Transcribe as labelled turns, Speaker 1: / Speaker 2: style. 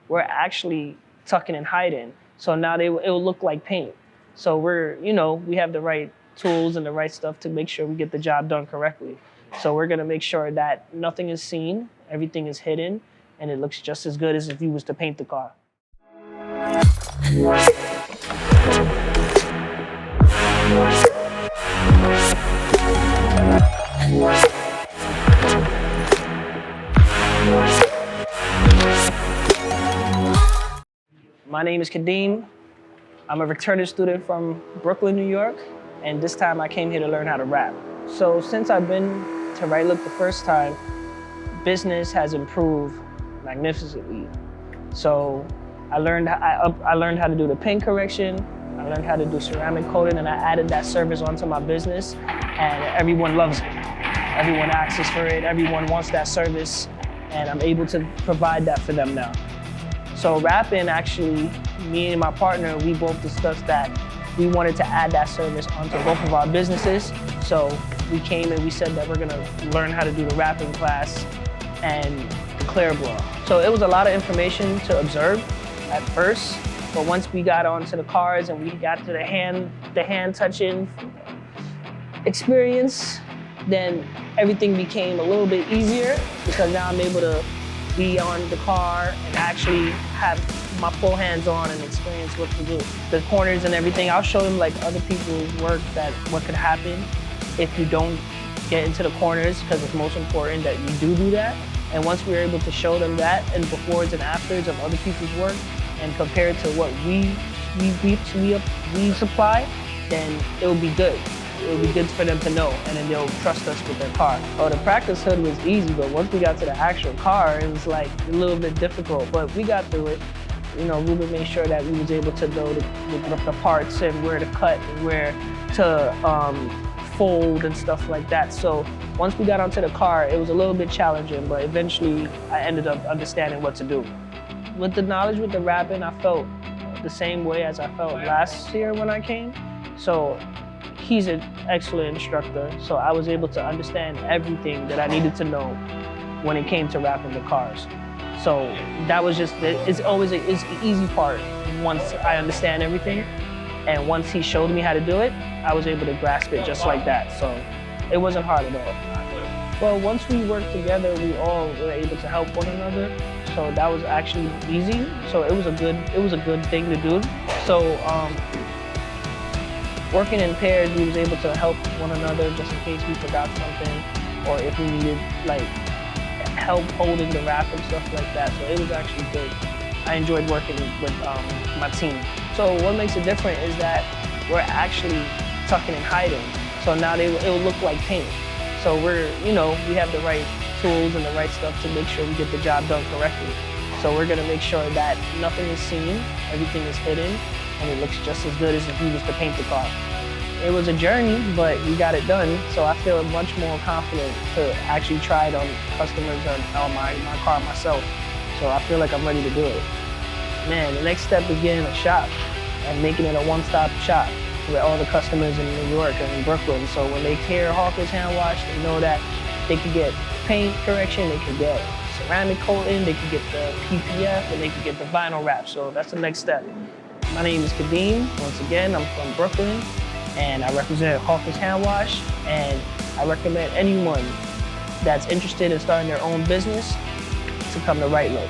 Speaker 1: we're actually tucking and hiding. So now it will look like paint. So we have the right tools and the right stuff to make sure we get the job done correctly. So we're gonna make sure that nothing is seen, everything is hidden, and it looks just as good as if you was to paint the car. My name is Khadeem. I'm a returning student from Brooklyn, New York, and this time I came here to learn how to rap. So since I've been to Right Look the first time, business has improved magnificently. So I learned how to do the paint correction, I learned how to do ceramic coating, and I added that service onto my business, and everyone loves it. Everyone asks for it, everyone wants that service, and I'm able to provide that for them now. So rapping, actually, me and my partner, we both discussed that we wanted to add that service onto both of our businesses. So we came and we said that we're gonna learn how to do the rapping class and the clear blow. So it was a lot of information to observe at first, but once we got onto the cars and we got to the hand touching experience, then everything became a little bit easier because now I'm able to be on the car and actually have my full hands on and experience what to do. The corners and everything, I'll show them like other people's work, that what could happen if you don't get into the corners, because it's most important that you do that. And once we're able to show them that and befores and afters of other people's work and compare it to what we supply, then it'll be good. It'll be good for them to know, and then they'll trust us with their car. Oh, the practice hood was easy, but once we got to the actual car, it was like a little bit difficult, but we got through it. You know, Ruben made sure that we was able to know the parts and where to cut and where to fold and stuff like that. So once we got onto the car, it was a little bit challenging, but eventually I ended up understanding what to do. With the knowledge with the rapping, I felt the same way as I felt last year when I came. So he's an excellent instructor, so I was able to understand everything that I needed to know when it came to rapping the cars. So that was just, it's the easy part once I understand everything. And once he showed me how to do it, I was able to grasp it just like that. So it wasn't hard at all. Well, once we worked together, we all were able to help one another. So that was actually easy. So it was a good thing to do. So working in pairs, we was able to help one another just in case we forgot something, or if we needed like help holding the wrap and stuff like that. So it was actually good. I enjoyed working with my team. So what makes it different is that we're actually tucking and hiding. So now it will look like paint. So we have the right tools and the right stuff to make sure we get the job done correctly. So we're gonna make sure that nothing is seen, everything is hidden, and it looks just as good as if you was to paint the car. It was a journey, but we got it done, so I feel much more confident to actually try it on customers on my car myself. So I feel like I'm ready to do it. Man, the next step is getting a shop and making it a one-stop shop with all the customers in New York and in Brooklyn. So when they hear Hawkins Hand Wash, they know that they could get paint correction, they could get ceramic coating, they could get the PPF, and they could get the vinyl wrap. So that's the next step. My name is Khadeem. Once again, I'm from Brooklyn, and I represent Hawkins Hand Wash, and I recommend anyone that's interested in starting their own business to come to Right Look.